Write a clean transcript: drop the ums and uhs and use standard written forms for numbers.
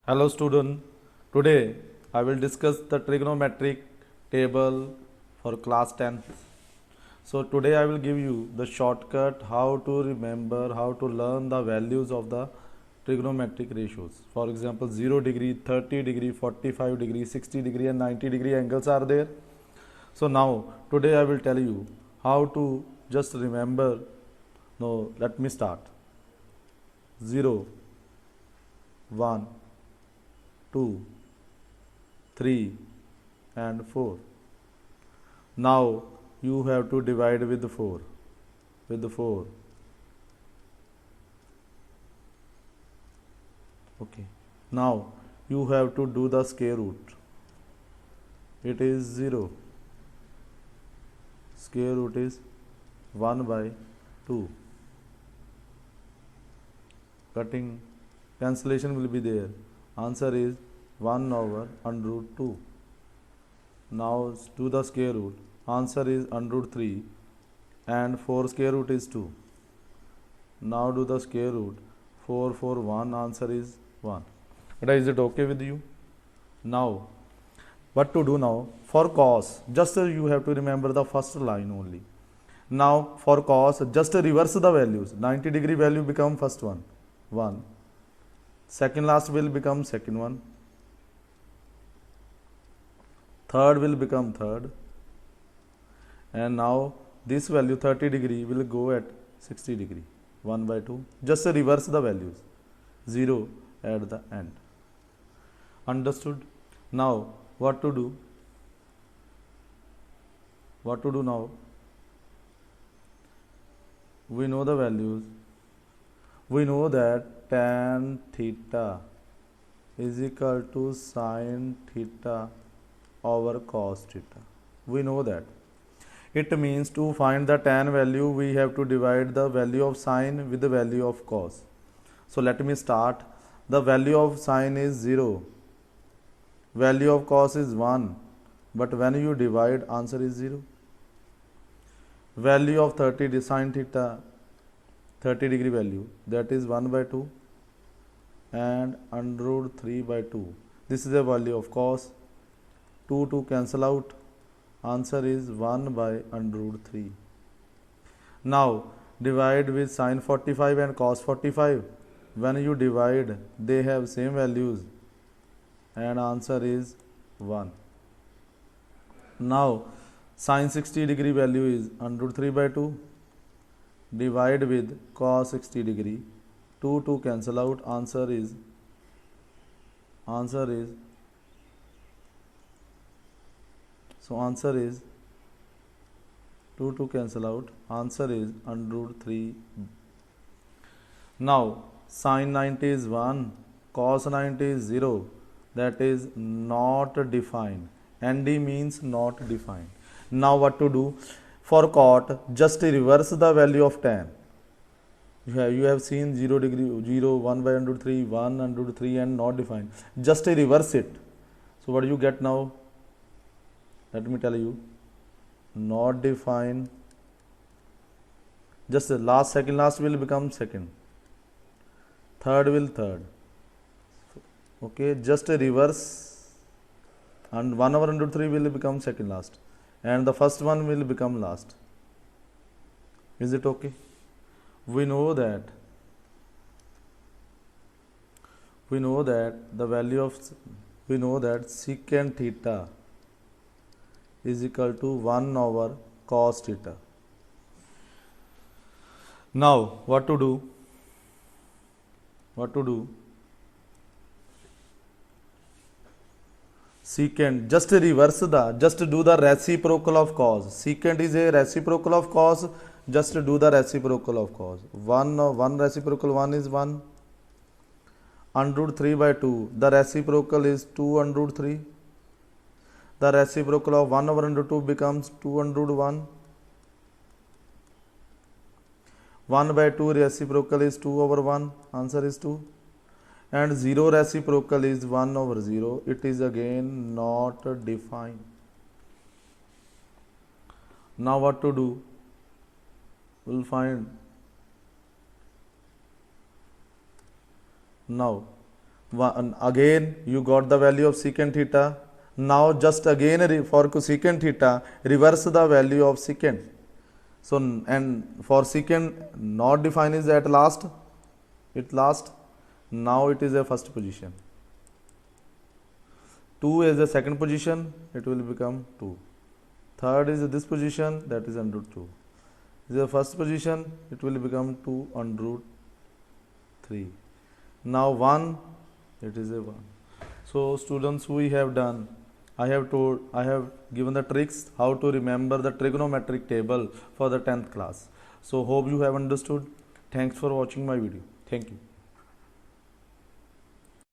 Hello student, today I will discuss the trigonometric table for class 10th. So today I will give you the shortcut how to remember, how to learn the values of the trigonometric ratios. For example, 0 degree, 30 degree, 45 degree, 60 degree and 90 degree angles are there. So now today I will tell you how to just remember. No, let me start. 0, 1, 2, 3 and 4. Now you have to divide with 4. With 4. Okay. Now you have to do the square root. It is 0. Square root is 1 by 2. Cutting, cancellation will be there. Answer is 1 over under root 2. Now do the square root. Answer is under root 3 and 4 square root is 2. Now do the square root. 4 4 1, answer is 1. But is it okay with you? Now what to do now? For cos, just you have to remember the first line only. Now for cos, just reverse the values. 90 degree value become first one, 1. Second last will become second one. Third will become third. And now this value 30 degree will go at 60 degree. 1 by 2. Just reverse the values. 0 at the end. Understood? Now what to do? What to do now? We know the values. We know that tan theta is equal to sin theta over cos theta. We know that. It means to find the tan value, we have to divide the value of sin with the value of cos. So let me start. The value of sin is 0. Value of cos is 1. But when you divide, answer is 0. Value of 30 sin theta, 30 degree value, that is 1 by 2 and under root 3 by 2. This is the value of cos. 2 to cancel out. Answer is 1 by under root 3. Now divide with sin 45 and cos 45. When you divide, they have same values and answer is 1. Now sin 60 degree value is under root 3 by 2. Divide with cos 60 degree. 2 to cancel out. Answer is so answer is 2 to cancel out. Answer is under root 3. Now sin 90 is 1, cos 90 is 0. That is not defined. ND means not defined. Now what to do? For cot, just reverse the value of tan. You have seen 0 degree, 0, 1 by under root 3, 1 under root 3 and not defined. Just reverse it. So what do you get now? Let me tell you. Not defined. Just the last, second last will become second. Third will third. Okay, just reverse and 1 over under root 3 will become second last. And the first one will become last. Is it okay? We know that the value of, we know that secant theta is equal to 1 over cos theta. Now what to do? Secant, just reverse the, just do the reciprocal of cos. Secant is a reciprocal of cos, just do the reciprocal of cos. 1 reciprocal 1 is 1. Under root 3 by 2, the reciprocal is 2 under root 3. The reciprocal of 1 over under 2 becomes 2 under root 1. 1 by 2 reciprocal is 2 over 1, answer is 2. And 0 reciprocal is 1 over 0. It is again not defined. Now what to do? We'll find. Now Again you got the value of secant theta. Now just again for cosecant theta, reverse the value of secant. So and for secant not defined is at last, it last. Now it is a first position. 2 is the second position, it will become 2. Third is this position, that is under root 2. This is the first position, it will become 2 under root 3. Now 1, it is a 1. So students, we have done, I have given the tricks how to remember the trigonometric table for the 10th class. So hope you have understood. Thanks for watching my video. Thank you.